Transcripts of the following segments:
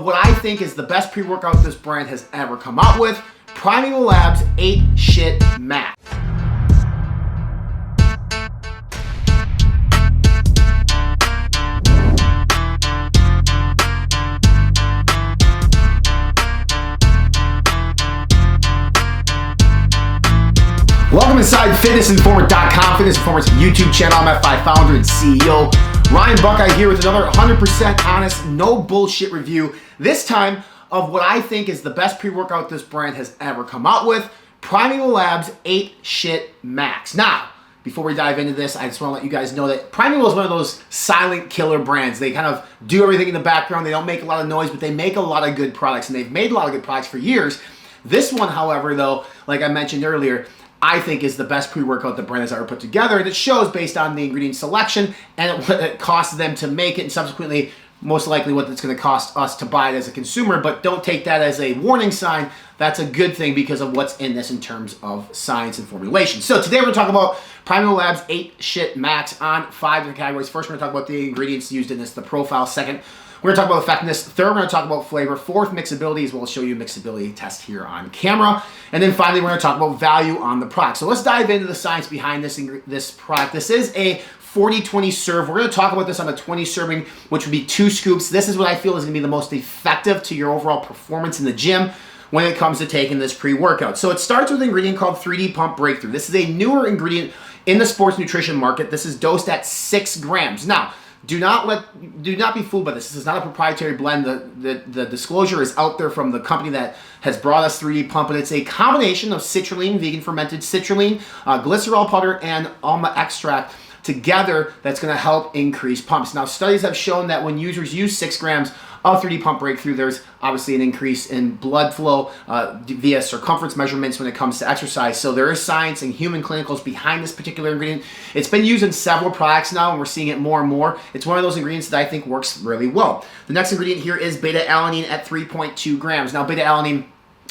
what I think is the best pre-workout this brand has ever come out with, Primeval Labs Ape Shit Max. Welcome inside fitnessinformer.com, Fitness Informer's YouTube channel. I'm F5 founder and CEO Ryan Buckeye here with another 100% honest, no bullshit review. This time of what I think is the best pre-workout this brand has ever come out with, Primeval Labs Ape Shit Max. Now, before we dive into this, I just want to let you guys know that Primeval is one of those silent killer brands. They kind of do everything in the background. They don't make a lot of noise, but they make a lot of good products, and they've made a lot of good products for years. This one, however, though, like I mentioned earlier, I think is the best pre-workout the brand has ever put together, and it shows based on the ingredient selection and what it costs them to make it, and subsequently, most likely what it's going to cost us to buy it as a consumer. But don't take that as a warning sign. That's a good thing because of what's in this in terms of science and formulation. So today we're going to talk about Primeval Labs Ape Shit Max on 5 different categories. First, we're going to talk about the ingredients used in this, the profile. Second, we're going to talk about effectiveness. Third, we're going to talk about flavor. Fourth, mixability, as well as show you a mixability test here on camera. And then finally, we're going to talk about value on the product. So let's dive into the science behind this product. This is a 40-20 serve. We're going to talk about this on a 20 serving, which would be 2 scoops. This is what I feel is going to be the most effective to your overall performance in the gym when it comes to taking this pre-workout. So it starts with an ingredient called 3D Pump Breakthrough. This is a newer ingredient in the sports nutrition market. This is dosed at 6 grams. Now, do not be fooled by this. This is not a proprietary blend. The disclosure is out there from the company that has brought us 3D Pump, and it's a combination of citrulline, vegan fermented citrulline, glycerol powder, and alma extract together that's going to help increase pumps. Now, studies have shown that when users use 6 grams of 3D Pump Breakthrough, there's obviously an increase in blood flow via circumference measurements when it comes to exercise. So there is science and human clinicals behind this particular ingredient. It's been used in several products now, and we're seeing it more and more. It's one of those ingredients that I think works really well. The next ingredient here is beta-alanine at 3.2 grams. Now, beta-alanine,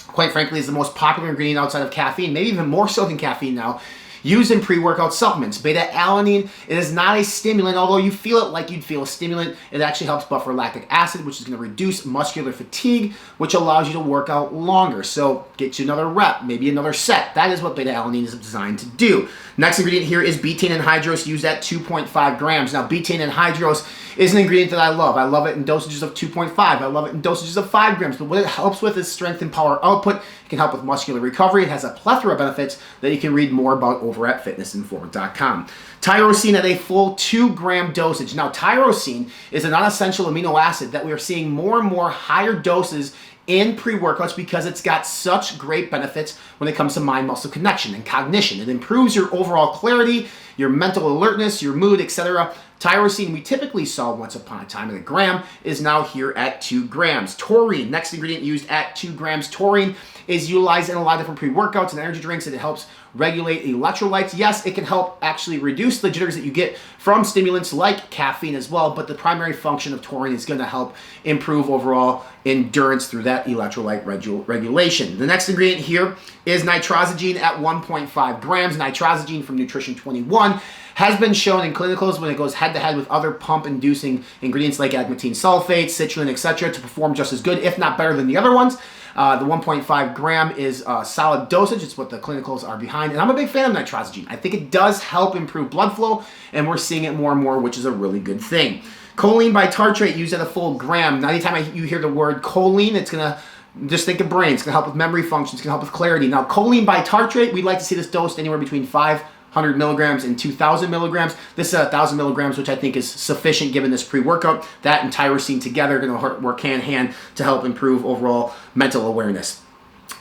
quite frankly, is the most popular ingredient outside of caffeine, maybe even more so than caffeine now, used in pre-workout supplements. Beta-alanine, it is not a stimulant, although you feel it like you'd feel a stimulant. It actually helps buffer lactic acid, which is going to reduce muscular fatigue, which allows you to work out longer. So get you another rep, maybe another set. That is what beta-alanine is designed to do. Next ingredient here is betaine anhydrous, used at 2.5 grams. Now, betaine anhydrous is an ingredient that I love. I love it in dosages of 2.5. I love it in dosages of 5 grams. But what it helps with is strength and power output. It can help with muscular recovery. It has a plethora of benefits that you can read more about over at fitnessinformer.com. Tyrosine at a full 2-gram dosage. Now, tyrosine is a non-essential amino acid that we are seeing more and more higher doses in pre-workouts because it's got such great benefits when it comes to mind-muscle connection and cognition. It improves your overall clarity, your mental alertness, your mood, etc. Tyrosine, we typically saw once upon a time at 1 gram, is now here at 2 grams. Taurine, next ingredient used at 2 grams. Taurine is utilized in a lot of different pre-workouts and energy drinks, and it helps regulate electrolytes. Yes, it can help actually reduce the jitters that you get from stimulants like caffeine as well, but the primary function of taurine is going to help improve overall endurance through that electrolyte regulation. The next ingredient here is nitrosigine at 1.5 grams. Nitrosigine from Nutrition 21 has been shown in clinicals when it goes head-to-head with other pump-inducing ingredients like agmatine sulfate, citrulline, etc. to perform just as good, if not better than the other ones. The 1.5 gram is a solid dosage. It's what the clinicals are behind. And I'm a big fan of nitrosigine. I think it does help improve blood flow, and we're seeing it more and more, which is a really good thing. Choline bitartrate used at a full gram. Now, anytime you hear the word choline, it's going to just think of brain. It's going to help with memory function. It's going to help with clarity. Now, choline bitartrate, we'd like to see this dosed anywhere between 500 milligrams and 2,000 milligrams. This is 1,000 milligrams, which I think is sufficient given this pre-workout. That and tyrosine together are going to work hand-in-hand to help improve overall mental awareness.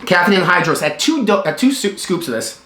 Caffeine anhydrous, at 2 scoops of this,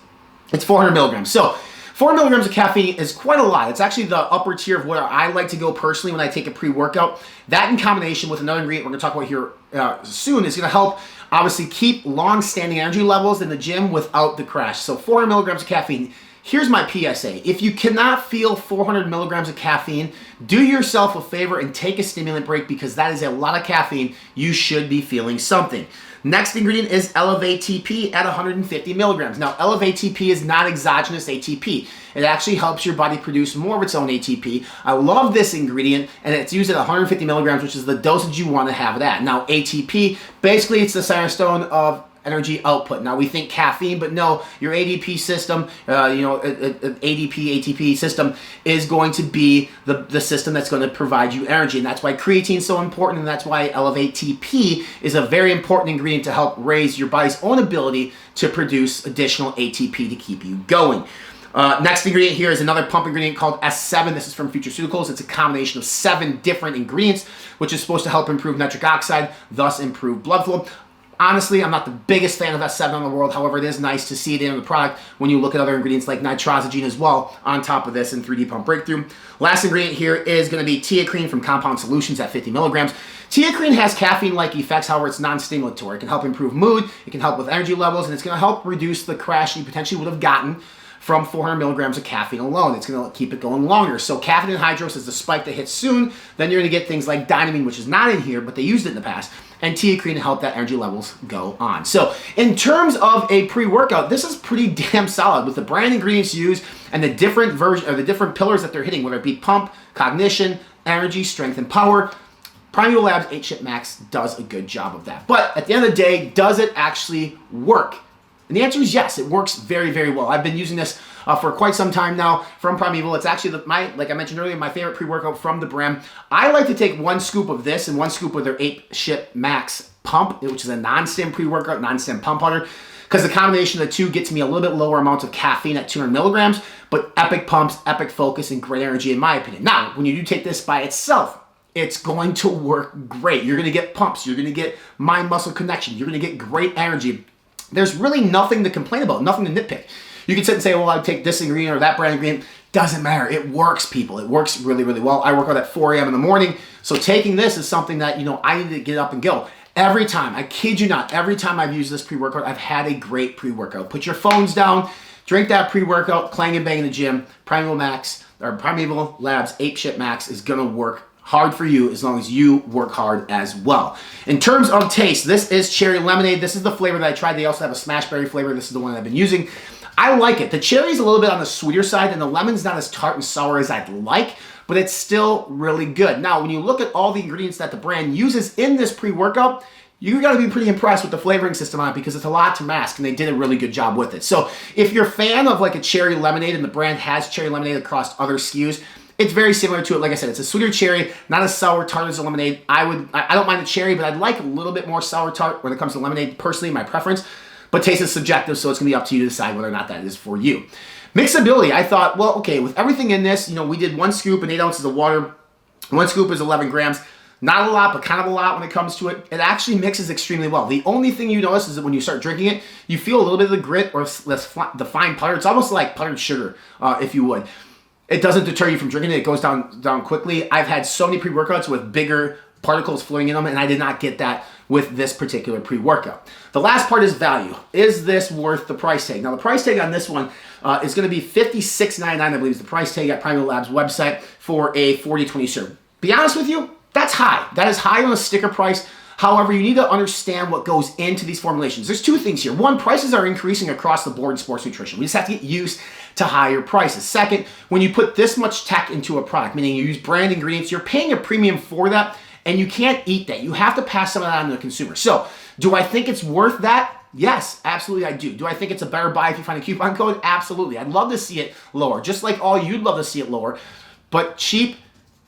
it's 400 milligrams. So 4 milligrams of caffeine is quite a lot. It's actually the upper tier of where I like to go personally when I take a pre-workout. That in combination with another ingredient we're going to talk about here soon is going to help obviously keep long-standing energy levels in the gym without the crash. So 400 milligrams of caffeine. here's my PSA. If you cannot feel 400 milligrams of caffeine, do yourself a favor and take a stimulant break, because that is a lot of caffeine. You should be feeling something. Next ingredient is Elevate TP at 150 milligrams. Now, Elevate TP is not exogenous ATP. It actually helps your body produce more of its own ATP. I love this ingredient, and it's used at 150 milligrams, which is the dosage you want to have it at. Now, ATP, basically it's the cornerstone of energy output. Now, we think caffeine, but no, your ADP system, ADP, ATP system is going to be the system that's going to provide you energy. And that's why creatine is so important, and that's why Elevate TP is a very important ingredient to help raise your body's own ability to produce additional ATP to keep you going. Next ingredient here is another pump ingredient called S7. This is from Futureceuticals. It's a combination of 7 different ingredients, which is supposed to help improve nitric oxide, thus improve blood flow. Honestly, I'm not the biggest fan of S7 in the world. However, it is nice to see it in the product when you look at other ingredients like Nitrosigine as well on top of this in 3D Pump Breakthrough. Last ingredient here is going to be TeaCrine from Compound Solutions at 50 milligrams. TeaCrine has caffeine-like effects. However, it's non-stimulatory. It can help improve mood, it can help with energy levels, and it's going to help reduce the crash you potentially would have gotten from 400 milligrams of caffeine alone. It's going to keep it going longer. So caffeine anhydrous is the spike that hits soon. Then you're going to get things like dynamine, which is not in here, but they used it in the past, and TeaCrine to help that energy levels go on. So in terms of a pre-workout, this is pretty damn solid with the brand ingredients used and the different the different pillars that they're hitting, whether it be pump, cognition, energy, strength, and power. Primeval Labs Ape Shit Max does a good job of that. But at the end of the day, does it actually work? And the answer is yes, it works very, very well. I've been using this for quite some time now from Primeval. It's actually, like I mentioned earlier, my favorite pre-workout from the brand. I like to take 1 scoop of this and 1 scoop of their Ape Shit Max Pump, which is a non-stim pre-workout, non-stim pump powder, because the combination of the two gets me a little bit lower amounts of caffeine at 200 milligrams, but epic pumps, epic focus, and great energy in my opinion. Now, when you do take this by itself, it's going to work great. You're going to get pumps. You're going to get mind-muscle connection. You're going to get great energy. There's really nothing to complain about, nothing to nitpick. You can sit and say, well, I take this ingredient or that brand ingredient. Doesn't matter. It works, people. It works really, really well. I work out at 4 a.m. in the morning, so taking this is something that, I need to get up and go. Every time, I kid you not, every time I've used this pre-workout, I've had a great pre-workout. Put your phones down, drink that pre-workout, clang and bang in the gym. Primeval Labs Ape Shit Max is going to work hard for you as long as you work hard as well. In terms of taste, this is cherry lemonade. This is the flavor that I tried. They also have a smash berry flavor. This is the one that I've been using. I like it. The cherry is a little bit on the sweeter side, and the lemon's not as tart and sour as I'd like, but it's still really good. Now, when you look at all the ingredients that the brand uses in this pre-workout, you got to be pretty impressed with the flavoring system on it, because it's a lot to mask, and they did a really good job with it. So if you're a fan of like a cherry lemonade, and the brand has cherry lemonade across other SKUs, it's very similar to it. Like I said, it's a sweeter cherry, not as sour tart as a lemonade. I don't mind the cherry, but I'd like a little bit more sour tart when it comes to lemonade, personally, my preference. But taste is subjective, so it's gonna be up to you to decide whether or not that is for you. Mixability, I thought, well, okay, with everything in this, we did 1 scoop and 8 ounces of water. 1 scoop is 11 grams. Not a lot, but kind of a lot when it comes to it. It actually mixes extremely well. The only thing you notice is that when you start drinking it, you feel a little bit of the grit or the fine powder. It's almost like powdered sugar, if you would. It doesn't deter you from drinking it. It goes down quickly. I've had so many pre-workouts with bigger particles floating in them, and I did not get that with this particular pre-workout. The last part is value. Is this worth the price tag? Now, the price tag on this one is going to be $56.99, I believe is the price tag at Primeval Labs website for a 40-20 serve. Be honest with you, that's high. That is high on a sticker price. However, you need to understand what goes into these formulations. There's 2 things here. 1, prices are increasing across the board in sports nutrition. We just have to get used to higher prices. Second, when you put this much tech into a product, meaning you use brand ingredients, you're paying a premium for that, and you can't eat that. You have to pass some of that on to the consumer. So, do I think it's worth that? Yes, absolutely I do. Do I think it's a better buy if you find a coupon code? Absolutely. I'd love to see it lower, just like all you'd love to see it lower. But cheap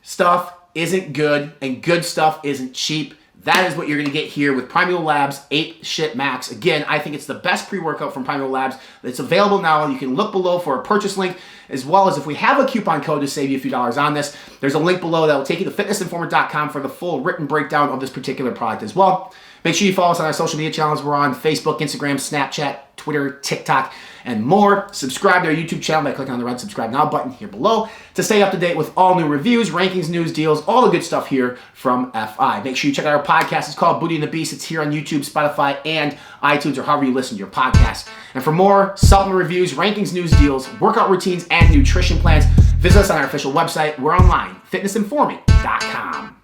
stuff isn't good, and good stuff isn't cheap. That is what you're going to get here with Primeval Labs Ape Shit Max. Again, I think it's the best pre-workout from Primeval Labs. It's available now. You can look below for a purchase link, as well as if we have a coupon code to save you a few dollars on this, there's a link below that will take you to fitnessinformer.com for the full written breakdown of this particular product as well. Make sure you follow us on our social media channels. We're on Facebook, Instagram, Snapchat, Twitter, TikTok, and more. Subscribe to our YouTube channel by clicking on the red subscribe now button here below to stay up to date with all new reviews, rankings, news, deals, all the good stuff here from FI. Make sure you check out our podcast. It's called Booty and the Beast. It's here on YouTube, Spotify, and iTunes, or however you listen to your podcast. And for more supplement reviews, rankings, news, deals, workout routines, and nutrition plans, visit us on our official website. We're online, fitnessinforming.com.